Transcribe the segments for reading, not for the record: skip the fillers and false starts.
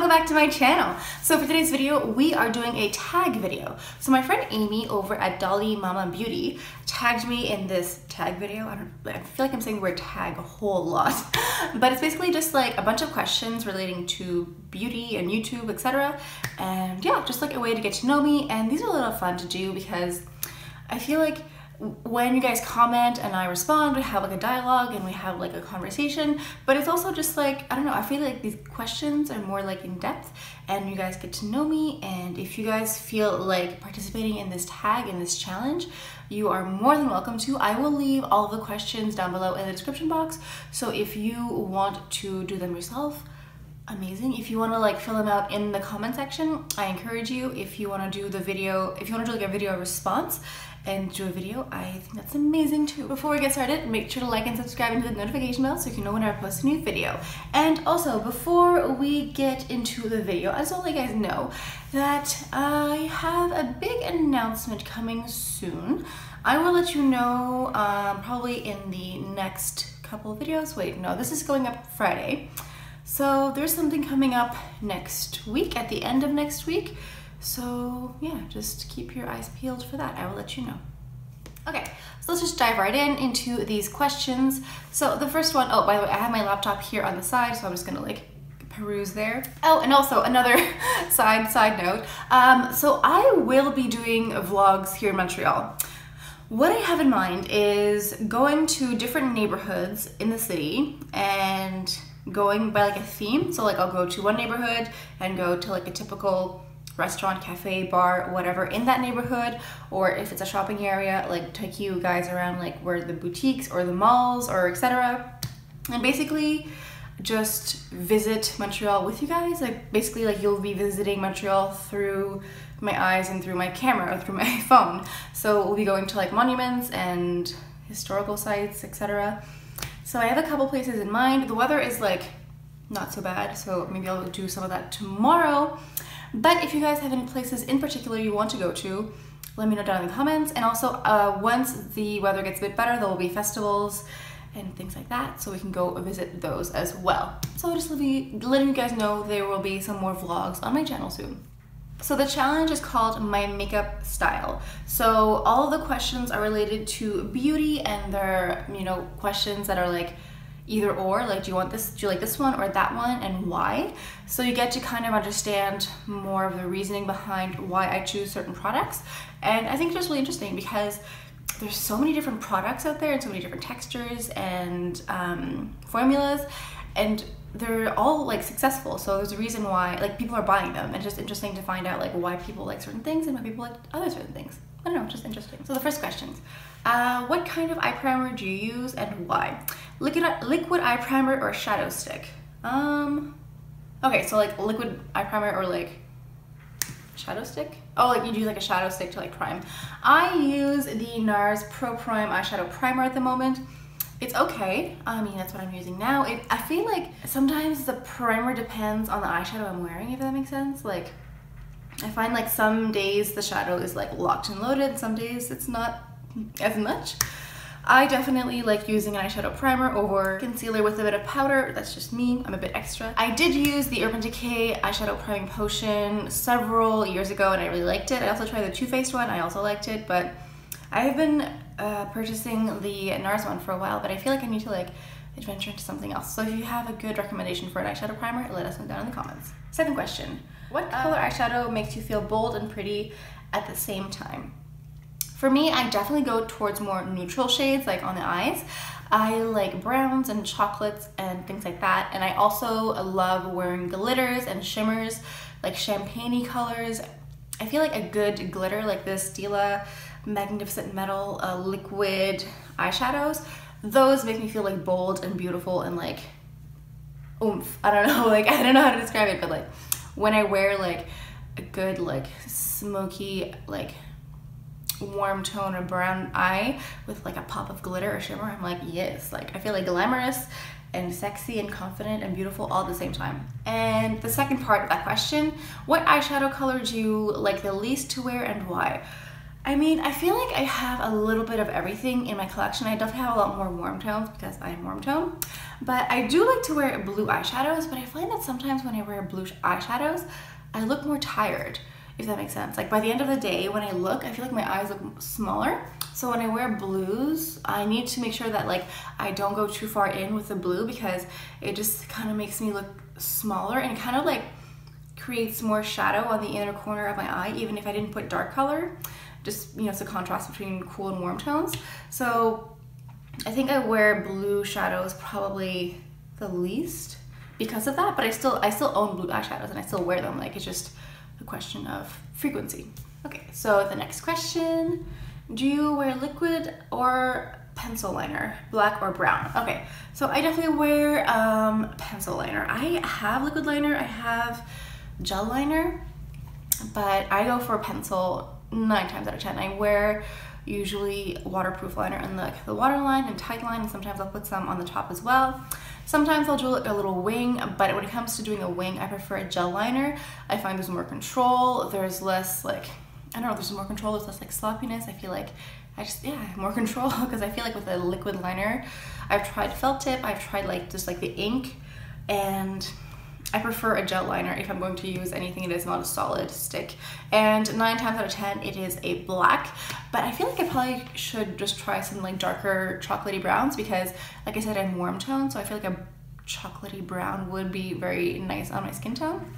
welcome back to my channel. So for today's video, we are doing a tag video. So my friend Amy over at Dolly Mama Beauty tagged me in this tag video. I feel like I'm saying the word tag a whole lot, but it's basically just like a bunch of questions relating to beauty and YouTube, etc. And yeah, just like a way to get to know me. And these are a little fun to do because I feel like when you guys comment and I respond, we have like a dialogue and we have like a conversation, but it's also just like, I don't know, I feel like these questions are more like in depth and you guys get to know me. And if you guys feel like participating in this tag, in this challenge, you are more than welcome to. I will leave all of the questions down below in the description box. So if you want to do them yourself, amazing. If you want to like fill them out in the comment section, I encourage you. If you want to do the video, if you want to do like a video response and do a video, I think that's amazing too. Before we get started, make sure to like and subscribe and hit the notification bell so you can know when I post a new video. And also, before we get into the video, I just want to let you guys know that I have a big announcement coming soon. I will let you know probably in the next couple of videos. Wait, no, this is going up Friday. So there's something coming up next week, at the end of next week. So yeah, just keep your eyes peeled for that. I will let you know. Okay, so let's just dive right into these questions. So the first one, oh, by the way, I have my laptop here on the side, so I'm just gonna like peruse there. Oh, and also another side note. So I will be doing vlogs here in Montreal. What I have in mind is going to different neighborhoods in the city and going by like a theme. So like I'll go to one neighborhood and go to like a typical restaurant, cafe, bar, whatever in that neighborhood, or if it's a shopping area, like take you guys around like where the boutiques or the malls or etc. And basically just visit Montreal with you guys. Like basically like you'll be visiting Montreal through my eyes and through my camera, through my phone. So we'll be going to like monuments and historical sites, etc. So I have a couple places in mind. The weather is like not so bad, so maybe I'll do some of that tomorrow. But if you guys have any places in particular you want to go to, let me know down in the comments. And also once the weather gets a bit better, there will be festivals and things like that, so we can go visit those as well. So just letting you guys know there will be some more vlogs on my channel soon. So the challenge is called My Makeup Style. So all of the questions are related to beauty, and they're, you know, questions that are like either or, like do you want this, do you like this one or that one, and why? So you get to kind of understand more of the reasoning behind why I choose certain products. And I think it's just really interesting because there's so many different products out there and so many different textures and formulas, and they're all like successful. So there's a reason why like people are buying them, and it's just interesting to find out like why people like certain things and why people like other certain things. I don't know, just interesting. So the first questions, what kind of eye primer do you use and why? Liquid eye primer or shadow stick? Okay, so like liquid eye primer or like shadow stick? Oh, like you do like a shadow stick to like prime. I use the NARS Pro Prime eyeshadow primer at the moment. It's okay. I mean, that's what I'm using now. I feel like sometimes the primer depends on the eyeshadow I'm wearing, if that makes sense. Like I find like some days the shadow is like locked and loaded, some days it's not as much. I definitely like using an eyeshadow primer over concealer with a bit of powder. That's just me, I'm a bit extra. I did use the Urban Decay eyeshadow priming potion several years ago and I really liked it. I also tried the Too Faced one, I also liked it, but I have been purchasing the NARS one for a while, but I feel like I need to like adventure into something else. So if you have a good recommendation for an eyeshadow primer, let us know down in the comments. Second question, what color eyeshadow makes you feel bold and pretty at the same time? For me, I definitely go towards more neutral shades, like on the eyes. I like browns and chocolates and things like that. And I also love wearing glitters and shimmers, like champagne-y colors. I feel like a good glitter, like this Stila Magnificent Metal liquid eyeshadows, those make me feel like bold and beautiful and like oomph. I don't know, like I don't know how to describe it, but like when I wear like a good like smoky like warm tone or brown eye with like a pop of glitter or shimmer, I'm like yes, like I feel like glamorous and sexy and confident and beautiful all at the same time. And the second part of that question, what eyeshadow color do you like the least to wear and why? I mean, I feel like I have a little bit of everything in my collection. I definitely have a lot more warm tones because I am warm tone. But I do like to wear blue eyeshadows, but I find that sometimes when I wear blue eyeshadows, I look more tired, if that makes sense. Like by the end of the day, when I look, I feel like my eyes look smaller. So when I wear blues, I need to make sure that like I don't go too far in with the blue because it just kind of makes me look smaller and kind of like creates more shadow on the inner corner of my eye, even if I didn't put dark color. Just, you know, it's a contrast between cool and warm tones. So I think I wear blue shadows probably the least because of that, but I still own blue eyeshadows and I still wear them. Like it's just a question of frequency. Okay, so the next question, do you wear liquid or pencil liner, black or brown? Okay, so I definitely wear pencil liner. I have liquid liner, I have gel liner, but I go for pencil 9 times out of 10. I wear usually waterproof liner in the waterline and tight line, and sometimes I'll put some on the top as well. Sometimes I'll do a little wing, but when it comes to doing a wing, I prefer a gel liner. I find there's more control, there's less like, I don't know, there's more control, there's less like sloppiness. I feel like I just, yeah, have more control because I feel like with a liquid liner, I've tried felt tip, I've tried like just like the ink, and I prefer a gel liner if I'm going to use anything that is not a solid stick. And 9 times out of 10, it is a black. But I feel like I probably should just try some like darker chocolatey browns because, like I said, I'm warm tone, so I feel like a chocolatey brown would be very nice on my skin tone.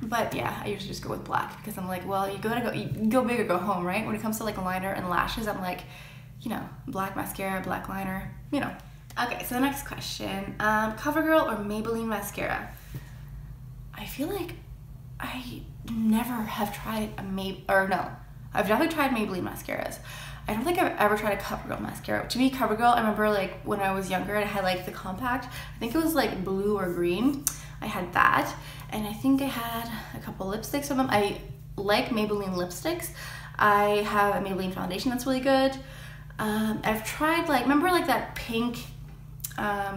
But yeah, I usually just go with black because I'm like, well, you go big or go home, right? When it comes to like liner and lashes, I'm like, you know, black mascara, black liner, you know. Okay, so the next question, CoverGirl or Maybelline mascara? I feel like I never have tried I've definitely tried Maybelline mascaras. I don't think I've ever tried a CoverGirl mascara. To me, CoverGirl, I remember like when I was younger and I had like the compact, I think it was like blue or green. I had that, and I think I had a couple lipsticks from them. I like Maybelline lipsticks. I have a Maybelline foundation that's really good. I've tried like, remember like that pink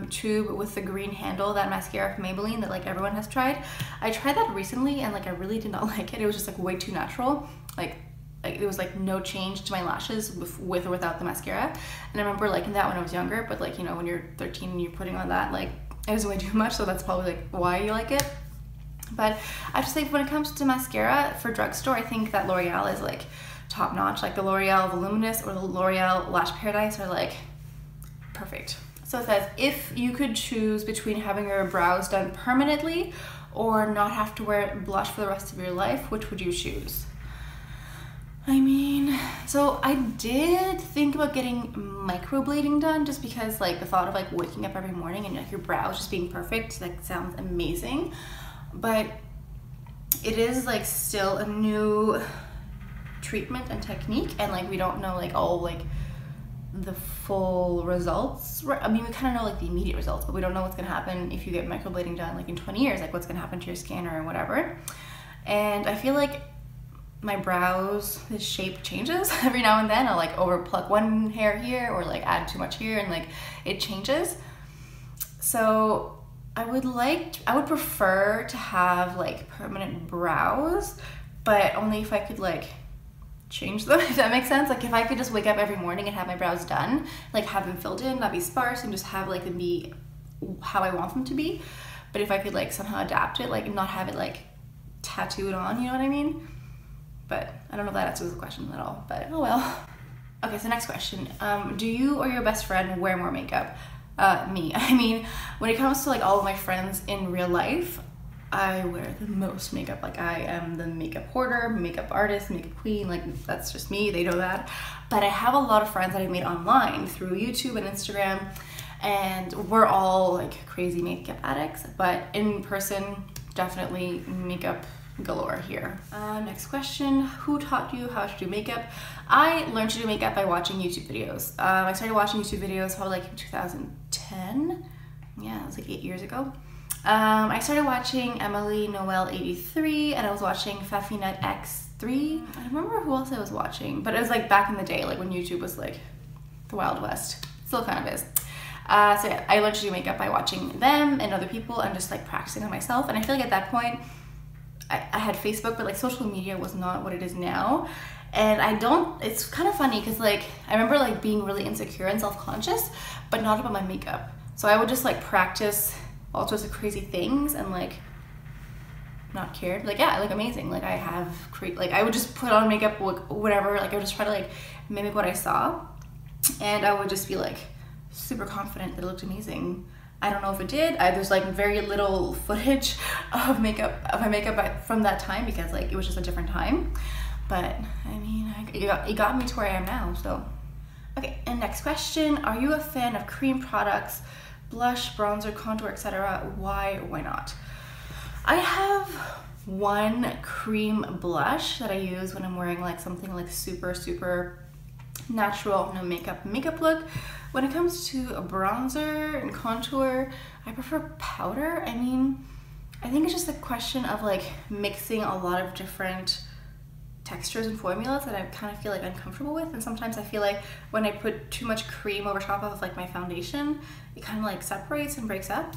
tube with the green handle, that mascara from Maybelline that like everyone has tried. I tried that recently and like I really did not like it. It was just like way too natural. Like it was like no change to my lashes with or without the mascara. And I remember liking that when I was younger, but like, you know, when you're 13 and you're putting on that, like it was way too much, so that's probably like why you like it. But I just think when it comes to mascara for drugstore, I think that L'Oreal is like top notch. Like the L'Oreal Voluminous or the L'Oreal Lash Paradise are like perfect. So it says, if you could choose between having your brows done permanently or not have to wear blush for the rest of your life, which would you choose? I mean, so I did think about getting microblading done just because like the thought of like waking up every morning and like your brows just being perfect, like sounds amazing. But it is like still a new treatment and technique, and like we don't know like all like the full results. I mean, we kind of know like the immediate results, but we don't know what's gonna happen if you get microblading done like in 20 years, like what's gonna happen to your skin or whatever. And I feel like my brows, the shape changes every now and then. I'll like over pluck one hair here or like add too much here and like it changes. So I would prefer to have like permanent brows, but only if I could like change them, if that makes sense. Like if I could just wake up every morning and have my brows done, like have them filled in, not be sparse, and just have like them be how I want them to be. But if I could like somehow adapt it, like not have it like tattooed on, you know what I mean? But I don't know if that answers the question at all, but oh well. Okay, so next question. Do you or your best friend wear more makeup? Me. I mean, when it comes to like all of my friends in real life, I wear the most makeup. Like I am the makeup hoarder, makeup artist, makeup queen, like that's just me, they know that. But I have a lot of friends that I've made online through YouTube and Instagram, and we're all like crazy makeup addicts, but in person, definitely makeup galore here. Next question, who taught you how to do makeup? I learned to do makeup by watching YouTube videos. I started watching YouTube videos probably like in 2010. Yeah, it was like 8 years ago. I started watching Emily Noel 83, and I was watching Fafinette X3. I don't remember who else I was watching, but it was like back in the day, like when YouTube was like the Wild West. Still kind of is. So yeah, I learned to do makeup by watching them and other people and just like practicing on myself. And I feel like at that point, I had Facebook, but like social media was not what it is now. And it's kind of funny because like I remember like being really insecure and self-conscious, but not about my makeup. So I would just like practice all sorts of crazy things and like not cared. Like, yeah, I look amazing. Like like I would just put on makeup, whatever. Like I would just try to like mimic what I saw, and I would just be like super confident that it looked amazing. I don't know if it did. There's like very little footage of my makeup from that time because like it was just a different time. But I mean, it got me to where I am now. So, okay. And next question: are you a fan of cream products, blush, bronzer, contour, etc.? Why? Why not? I have one cream blush that I use when I'm wearing like something like super natural, no makeup look. When it comes to a bronzer and contour, I prefer powder. I mean, I think it's just a question of like mixing a lot of different textures and formulas that I kind of feel like uncomfortable with, and sometimes I feel like when I put too much cream over top of like my foundation, it kind of like separates and breaks up.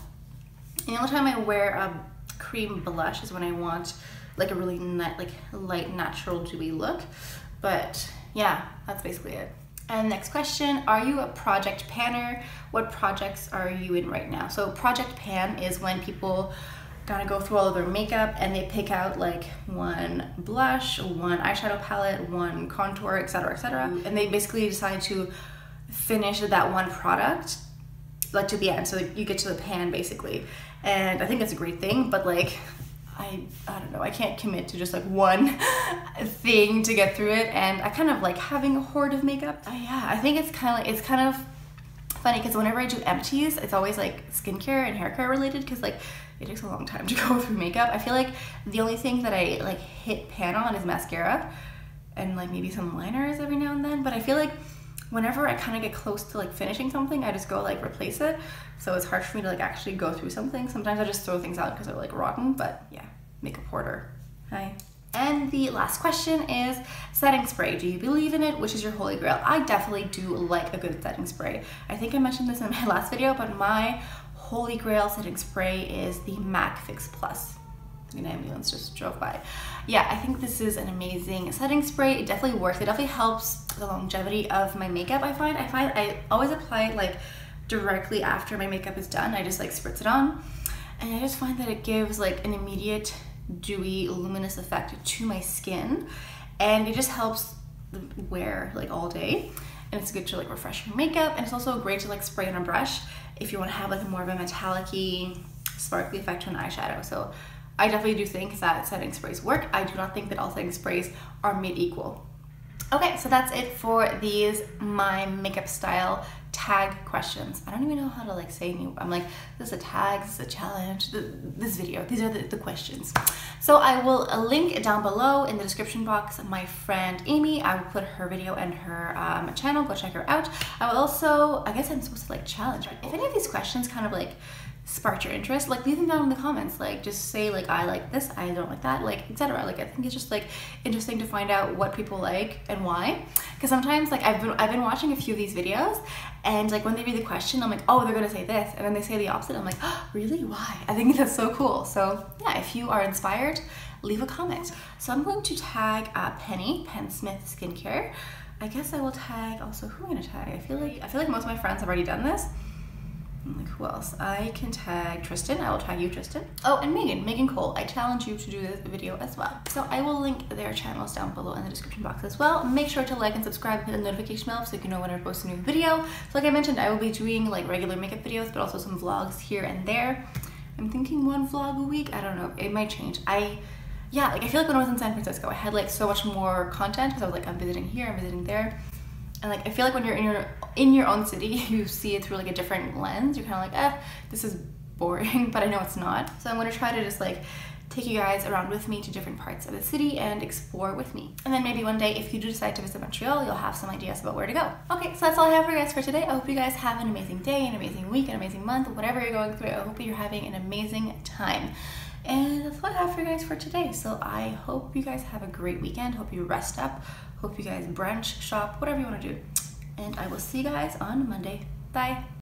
And the only time I wear a cream blush is when I want like a really light, natural, dewy look. But yeah, that's basically it. And next question, are you a project panner? What projects are you in right now? So project pan is when people kind of go through all of their makeup and they pick out like one blush, one eyeshadow palette, one contour, etc., etc. And they basically decide to finish that one product like to the end, so you get to the pan basically. And I think that's a great thing, but like I don't know, I can't commit to just like one thing to get through it, and I kind of like having a hoard of makeup. Yeah, I think it's kind of funny because whenever I do empties, it's always like skincare and hair care related because like it takes a long time to go through makeup. I feel like the only thing that I like hit pan on is mascara and like maybe some liners every now and then, but I feel like whenever I kind of get close to like finishing something, I just go like replace it. So it's hard for me to like actually go through something. Sometimes I just throw things out because they're like rotten, but yeah, makeup hoarder. Hi. And the last question is setting spray. Do you believe in it? Which is your holy grail? I definitely do like a good setting spray. I think I mentioned this in my last video, but my holy grail setting spray is the MAC Fix Plus. An ambulance just drove by. Yeah, I think this is an amazing setting spray. It definitely works. It definitely helps the longevity of my makeup. I find I always apply it like directly after my makeup is done. I just like spritz it on, and I just find that it gives like an immediate dewy luminous effect to my skin, and it just helps wear like all day. And it's good to like refresh your makeup, and it's also great to like spray on a brush if you want to have like more of a metallic-y, sparkly effect to an eyeshadow. So I definitely do think that setting sprays work. I do not think that all setting sprays are made equal. Okay, so that's it for these my makeup style tag questions. I don't even know how to like say new. I'm like, this is a tag, this is a challenge, this video. These are the questions. So I will link down below in the description box my friend Amy. I will put her video and her channel. Go check her out. I will also, I guess I'm supposed to like challenge. If any of these questions kind of like sparked your interest, like leave them down in the comments. Like just say like, I like this, I don't like that, like etc. Like I think it's just like interesting to find out what people like and why, because sometimes like I've been watching a few of these videos, and like when they read the question I'm like, oh, they're gonna say this, and then they say the opposite. I'm like, oh, really? Why? I think that's so cool. So yeah, if you are inspired, leave a comment. So I'm going to tag Penny, Pen Smith Skincare. I guess I will tag also, who am I gonna tag? I feel like most of my friends have already done this. Like, who else? I can tag Tristan. I will tag you, Tristan. Oh, and Meghan Cole. I challenge you to do this video as well. So I will link their channels down below in the description box as well. Make sure to like and subscribe and hit the notification bell so you can know when I post a new video. So like I mentioned, I will be doing like regular makeup videos, but also some vlogs here and there. I'm thinking one vlog a week. I don't know. It might change. Yeah, like I feel like when I was in San Francisco, I had like so much more content because I was like, I'm visiting here, I'm visiting there. And like I feel like when you're in your own city, you see it through like a different lens. You're kind of like, this is boring, but I know it's not. So I'm gonna try to just like take you guys around with me to different parts of the city and explore with me. And then maybe one day, if you do decide to visit Montreal, you'll have some ideas about where to go. Okay, so that's all I have for you guys for today. I hope you guys have an amazing day, an amazing week, an amazing month, whatever you're going through. I hope you're having an amazing time. And that's all I have for you guys for today. So I hope you guys have a great weekend. Hope you rest up. Hope you guys brunch, shop, whatever you want to do. And I will see you guys on Monday. Bye.